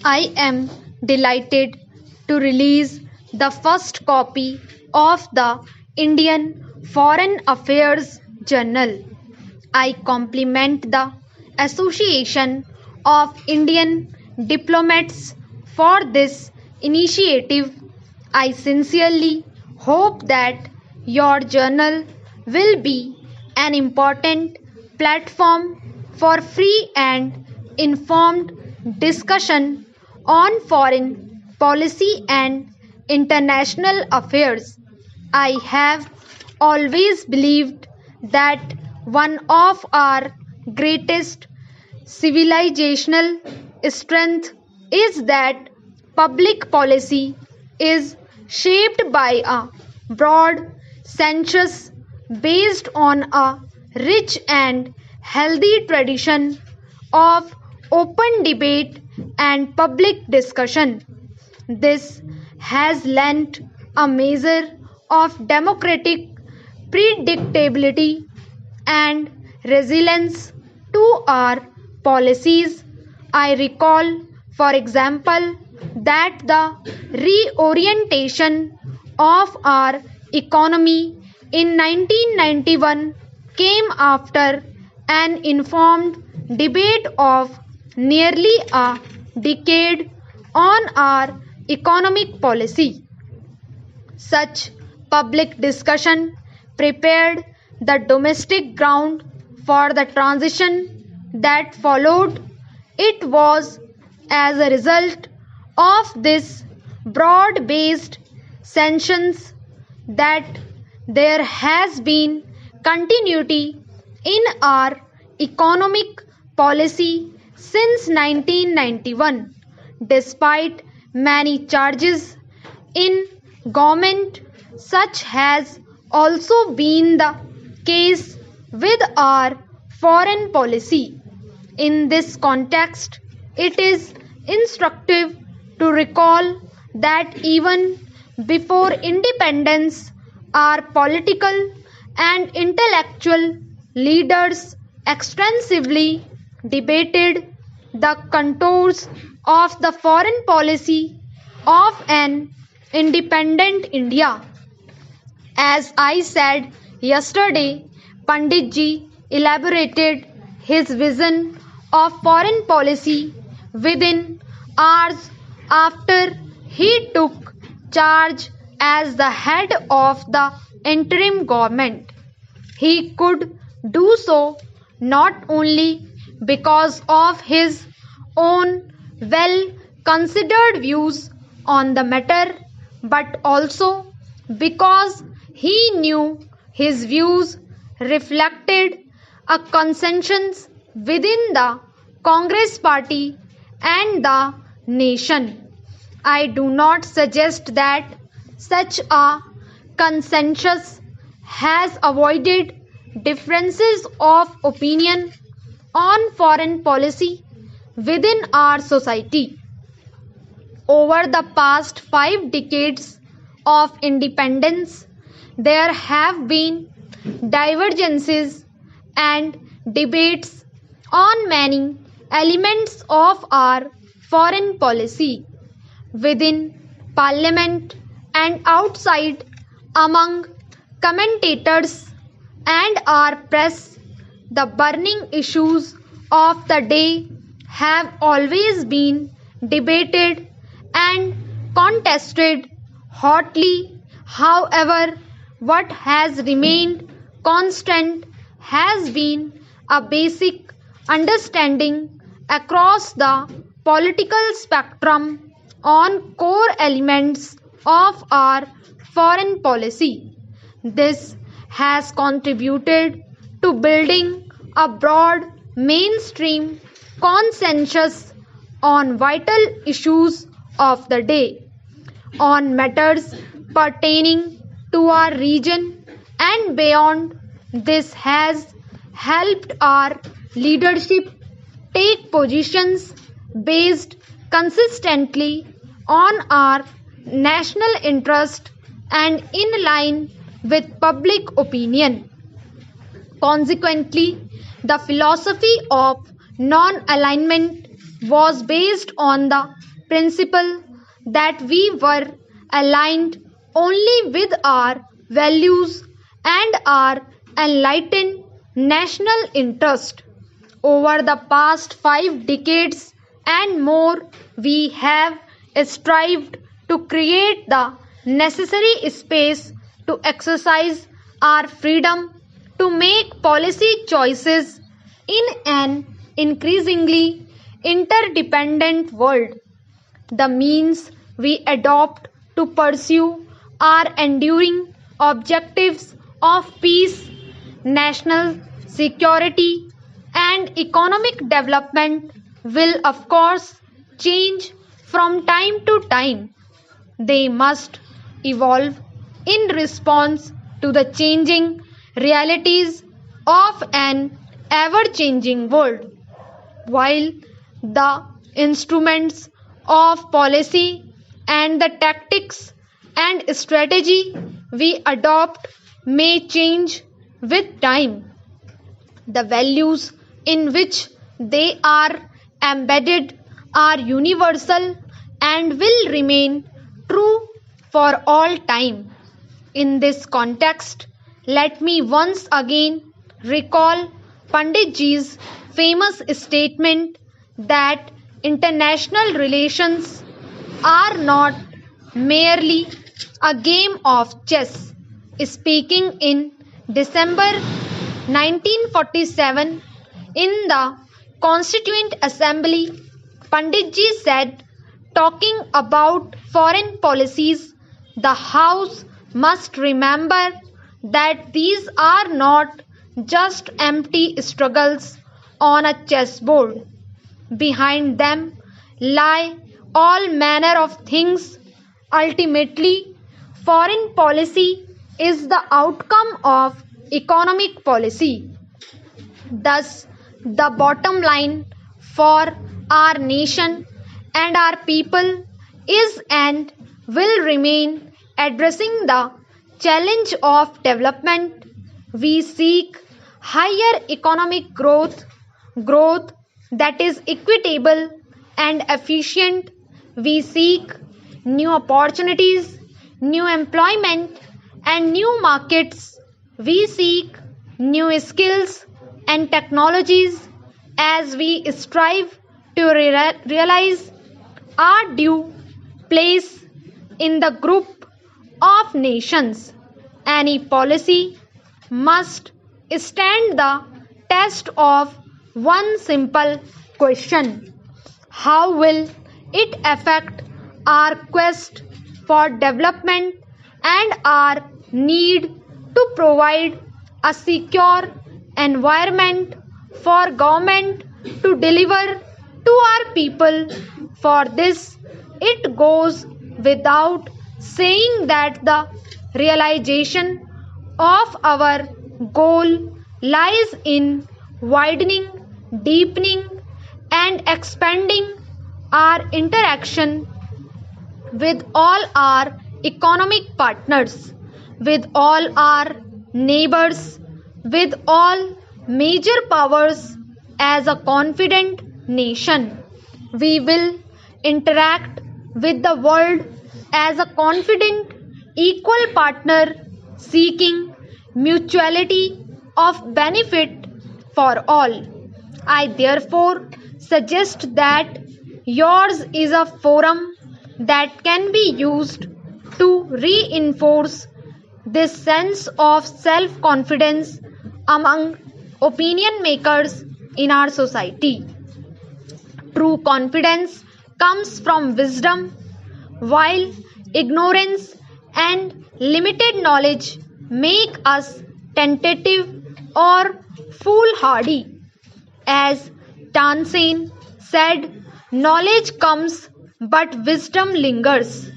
I am delighted to release the first copy of the Indian Foreign Affairs Journal. I compliment the Association of Indian Diplomats for this initiative. I sincerely hope that your journal will be an important platform for free and informed discussion on foreign policy and international affairs. I have always believed that one of our greatest civilizational strengths is that public policy is shaped by a broad census based on a rich and healthy tradition of open debate and public discussion. This has lent a measure of democratic predictability and resilience to our policies. I recall, for example, that the reorientation of our economy in 1991 came after an informed debate of nearly a decade on our economic policy. Such public discussion prepared the domestic ground for the transition that followed. It was as a result of this broad based sanctions that there has been continuity in our economic policy since 1991, despite many charges in government. Such has also been the case with our foreign policy. In this context, it is instructive to recall that even before independence, our political and intellectual leaders extensively debated the contours of the foreign policy of an independent India. As I said yesterday, Panditji elaborated his vision of foreign policy within hours after he took charge as the head of the interim government. He could do so not only because of his own well considered views on the matter, but also because he knew his views reflected a consensus within the Congress party and the nation. I do not suggest that such a consensus has avoided differences of opinion on foreign policy within our society. Over the past 5 decades of independence, there have been divergences and debates on many elements of our foreign policy within parliament and outside, among commentators and our press. The burning issues of the day have always been debated and contested hotly. However, what has remained constant has been a basic understanding across the political spectrum on core elements of our foreign policy. This has contributed to building a broad mainstream consensus on vital issues of the day, on matters pertaining to our region and beyond. This has helped our leadership take positions based consistently on our national interest and in line with public opinion. Consequently, the philosophy of non alignment was based on the principle that we were aligned only with our values and our enlightened national interest. Over the past 5 decades and more, we have strived to create the necessary space to exercise our freedom to make policy choices in an increasingly interdependent world. The means we adopt to pursue our enduring objectives of peace, national security, and economic development will, of course, change from time to time. They must evolve in response to the changing realities of an ever changing world. While the instruments of policy and the tactics and strategy we adopt may change with time, the values in which they are embedded are universal and will remain true for all time. In this context, let me once again recall Panditji's famous statement that international relations are not merely a game of chess. Speaking in December 1947 in the Constituent Assembly, Panditji said, talking about foreign policies, the House must remember that these are not just empty struggles on a chessboard. Behind them lie all manner of things. Ultimately, foreign policy is the outcome of economic policy. Thus, the bottom line for our nation and our people is and will remain addressing the challenge of development. We seek higher economic growth that is equitable and efficient. We seek new opportunities, new employment, and new markets. We seek new skills and technologies as we strive to realize our due place in the group of nations. Any policy must stand the test of one simple question: how will it affect our quest for development and our need to provide a secure environment for government to deliver to our people? For this, it goes without saying that the realization of our goal lies in widening, deepening, and expanding our interaction with all our economic partners, with all our neighbors, with all major powers. As a confident nation, we will interact with the world as a confident, equal partner seeking mutuality of benefit for all. I therefore suggest that yours is a forum that can be used to reinforce this sense of self confidence among opinion makers in our society. True confidence comes from wisdom, while ignorance and limited knowledge make us tentative or foolhardy. As Tansen said, knowledge comes but wisdom lingers.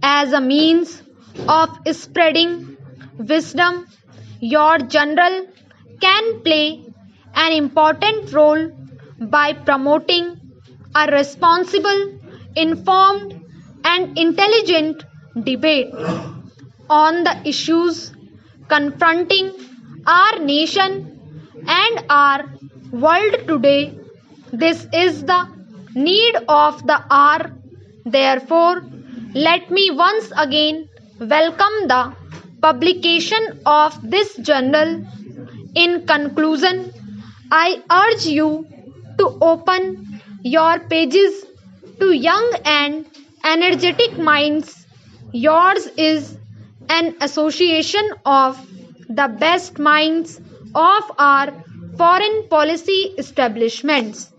As a means of spreading wisdom, your general can play an important role by promoting a responsible, informed, and intelligent debate on the issues confronting our nation and our world today. This is the need of the hour Therefore, let me once again welcome the publication of this journal. In conclusion, I urge you to open your pages to young and energetic minds. Yours is an association of the best minds of our foreign policy establishments.